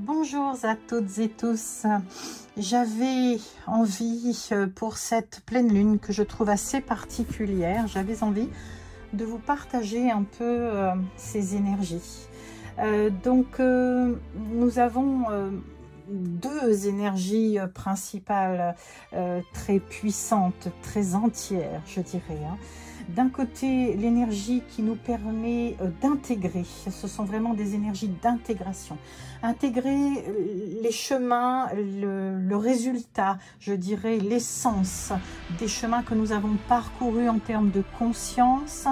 Bonjour à toutes et tous. J'avais envie pour cette pleine lune que je trouve assez particulière, j'avais envie de vous partager un peu ces énergies. Nous avons deux énergies principales très puissantes, très entières, je dirais. D'un côté, l'énergie qui nous permet d'intégrer, ce sont vraiment des énergies d'intégration. Intégrer les chemins, le résultat, je dirais l'essence des chemins que nous avons parcourus en termes de conscience,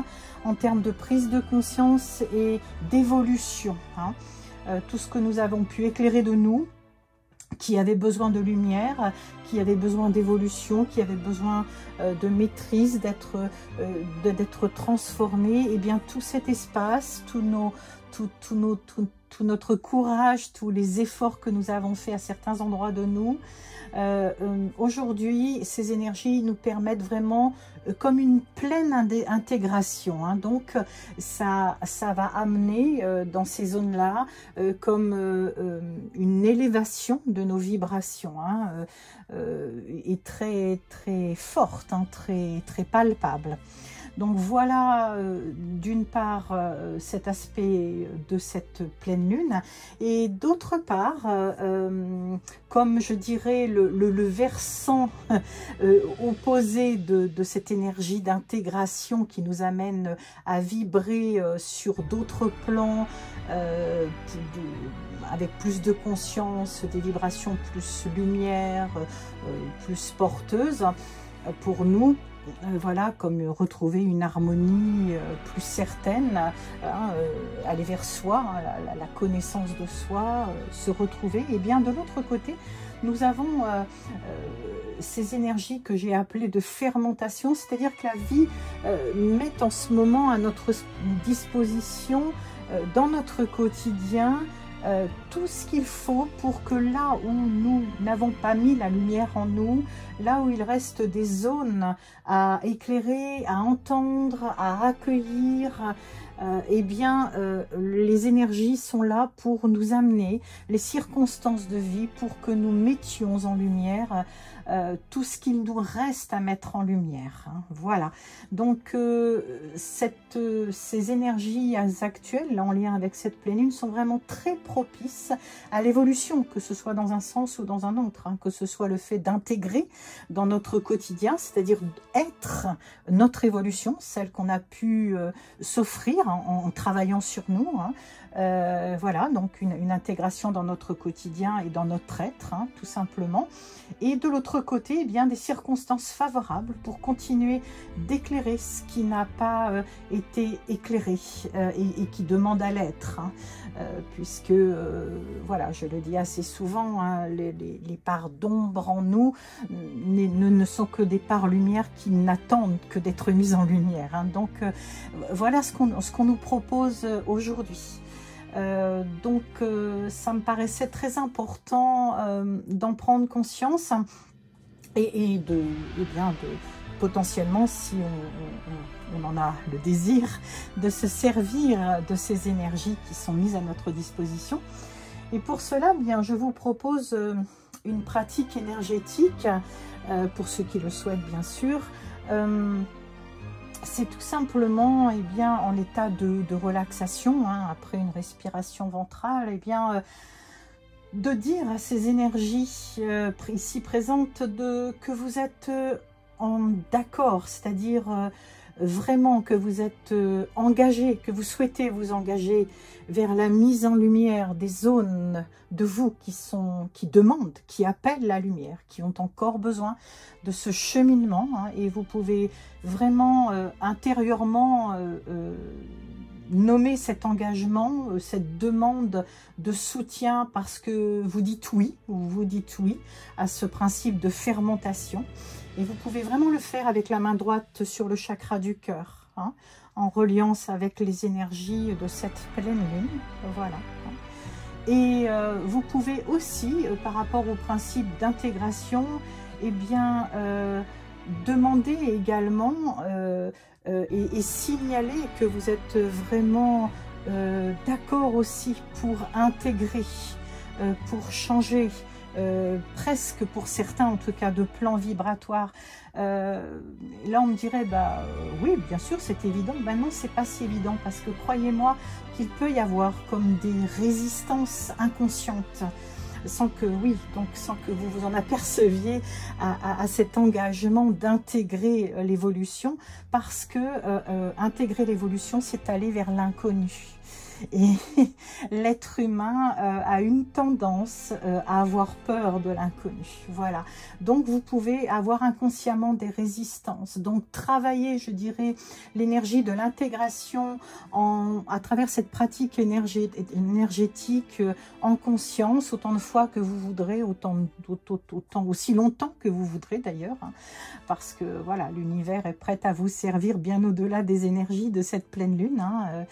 en termes de prise de conscience et d'évolution. Tout ce que nous avons pu éclairer de nous, qui avait besoin de lumière, qui avait besoin d'évolution, qui avait besoin de maîtrise, d'être transformé, et bien tout cet espace, tout notre courage, tous les efforts que nous avons fait à certains endroits de nous, aujourd'hui, ces énergies nous permettent vraiment comme une pleine intégration. Donc, ça va amener dans ces zones-là comme une élévation de nos vibrations et très, très forte, très, très palpable. Donc voilà d'une part cet aspect de cette pleine lune et d'autre part comme je dirais le versant opposé de cette énergie d'intégration qui nous amène à vibrer sur d'autres plans avec plus de conscience, des vibrations plus lumière, plus porteuses pour nous. Voilà, comme retrouver une harmonie plus certaine, aller vers soi, la connaissance de soi, se retrouver. Et bien de l'autre côté, nous avons ces énergies que j'ai appelées de fermentation, c'est-à-dire que la vie met en ce moment à notre disposition, dans notre quotidien, tout ce qu'il faut pour que là où nous n'avons pas mis la lumière en nous, là où il reste des zones à éclairer, à entendre, à accueillir, eh bien les énergies sont là pour nous amener les circonstances de vie pour que nous mettions en lumière tout ce qu'il nous reste à mettre en lumière. Voilà, donc ces énergies actuelles en lien avec cette pleine lune sont vraiment très propices à l'évolution, que ce soit dans un sens ou dans un autre, que ce soit le fait d'intégrer dans notre quotidien, c'est-à-dire être notre évolution, celle qu'on a pu s'offrir en travaillant sur nous. Voilà, donc une intégration dans notre quotidien et dans notre être, tout simplement. Et de l'autre côté, eh bien, des circonstances favorables pour continuer d'éclairer ce qui n'a pas été éclairé et qui demande à l'être. Puisque, voilà, je le dis assez souvent, les parts d'ombre en nous ne sont que des parts lumière qui n'attendent que d'être mises en lumière. Donc, voilà ce qu'on nous propose aujourd'hui. Donc ça me paraissait très important d'en prendre conscience et potentiellement, si on en a le désir, de se servir de ces énergies qui sont mises à notre disposition. Et pour cela, bien, je vous propose une pratique énergétique, pour ceux qui le souhaitent bien sûr. C'est tout simplement en état de relaxation, après une respiration ventrale, de dire à ces énergies ici présentes que vous êtes d'accord, c'est-à-dire vraiment que vous êtes engagé, que vous souhaitez vous engager vers la mise en lumière des zones de vous qui demandent, qui appellent la lumière, qui ont encore besoin de ce cheminement. Et vous pouvez vraiment intérieurement nommer cet engagement, cette demande de soutien parce que vous dites oui, ou vous dites oui à ce principe de fermentation. Et vous pouvez vraiment le faire avec la main droite sur le chakra du cœur, en reliance avec les énergies de cette pleine lune. Voilà. Et vous pouvez aussi, par rapport au principe d'intégration, demander également et signaler que vous êtes vraiment d'accord aussi pour intégrer pour changer, presque pour certains en tout cas, de plan vibratoire. Là on me dirait, bah oui bien sûr c'est évident. Ben non, c'est pas si évident, parce que croyez-moi qu'il peut y avoir comme des résistances inconscientes, sans que, oui, donc sans que vous vous en aperceviez à cet engagement d'intégrer l'évolution, parce que intégrer l'évolution, c'est aller vers l'inconnu. Et l'être humain a une tendance à avoir peur de l'inconnu. Voilà. Donc, vous pouvez avoir inconsciemment des résistances. Donc, travailler, je dirais, l'énergie de l'intégration à travers cette pratique énergétique en conscience, autant de fois que vous voudrez, aussi longtemps que vous voudrez d'ailleurs. Hein, parce que, voilà, l'univers est prêt à vous servir bien au-delà des énergies de cette pleine lune. Hein,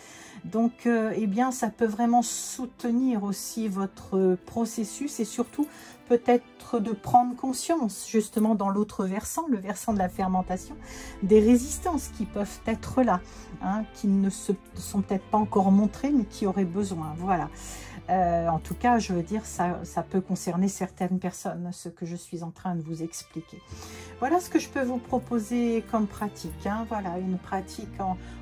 donc, eh bien, ça peut vraiment soutenir aussi votre processus, et surtout peut-être de prendre conscience, justement dans l'autre versant, le versant de la fermentation, des résistances qui peuvent être là, hein, qui ne se sont peut-être pas encore montrées, mais qui auraient besoin. Voilà. En tout cas, je veux dire, ça peut concerner certaines personnes, ce que je suis en train de vous expliquer. Voilà ce que je peux vous proposer comme pratique. Hein. Voilà, une pratique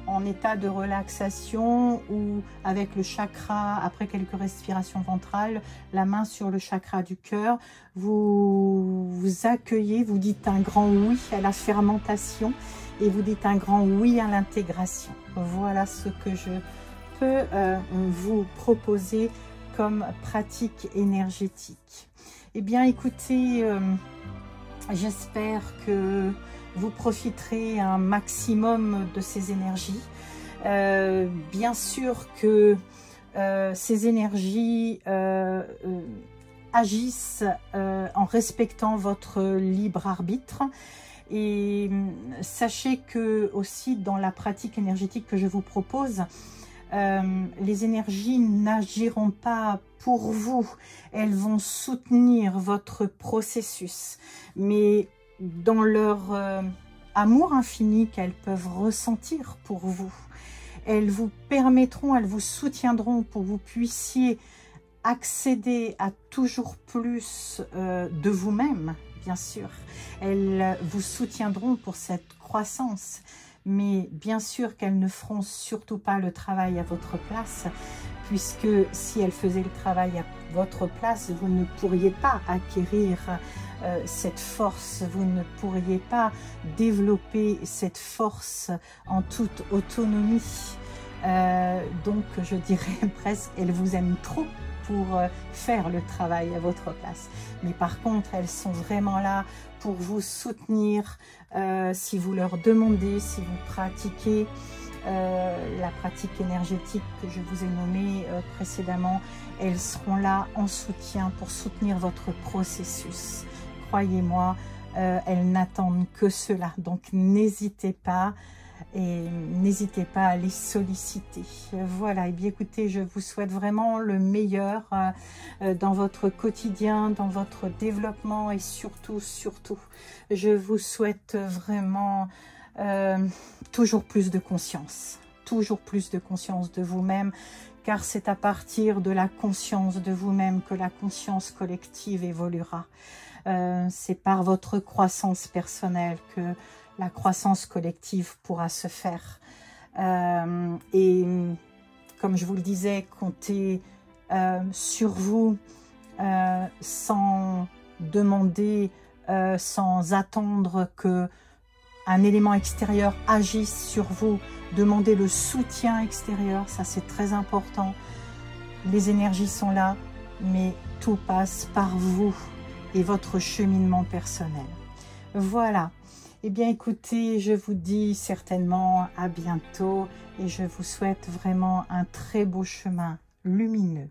en état de relaxation, ou avec le chakra, après quelques respirations ventrales, la main sur le chakra du cœur, vous accueillez, vous dites un grand oui à la fermentation, et vous dites un grand oui à l'intégration. Voilà ce que je peux vous proposer comme pratique énergétique. Eh bien, écoutez, j'espère que vous profiterez un maximum de ces énergies. Bien sûr que ces énergies agissent en respectant votre libre arbitre. Et sachez que aussi dans la pratique énergétique que je vous propose, les énergies n'agiront pas pour vous, elles vont soutenir votre processus, mais dans leur amour infini qu'elles peuvent ressentir pour vous, elles vous permettront, elles vous soutiendront pour que vous puissiez accéder à toujours plus de vous-même, bien sûr. Elles vous soutiendront pour cette croissance. Mais bien sûr qu'elles ne feront surtout pas le travail à votre place, puisque si elles faisaient le travail à votre place, vous ne pourriez pas acquérir cette force, vous ne pourriez pas développer cette force en toute autonomie. Donc je dirais presque, elles vous aiment trop pour faire le travail à votre place. Mais par contre, elles sont vraiment là pour vous soutenir si vous leur demandez, si vous pratiquez la pratique énergétique que je vous ai nommée précédemment. Elles seront là en soutien pour soutenir votre processus. Croyez-moi, elles n'attendent que cela. Donc n'hésitez pas. Et n'hésitez pas à les solliciter. Voilà, et bien écoutez, je vous souhaite vraiment le meilleur dans votre quotidien, dans votre développement, et surtout, je vous souhaite vraiment toujours plus de conscience de vous-même, car c'est à partir de la conscience de vous-même que la conscience collective évoluera. C'est par votre croissance personnelle que la croissance collective pourra se faire. Et comme je vous le disais, comptez sur vous sans demander, sans attendre que un élément extérieur agisse sur vous. Demandez le soutien extérieur, ça c'est très important. Les énergies sont là, mais tout passe par vous et votre cheminement personnel. Voilà. Eh bien, écoutez, je vous dis certainement à bientôt, et je vous souhaite vraiment un très beau chemin lumineux.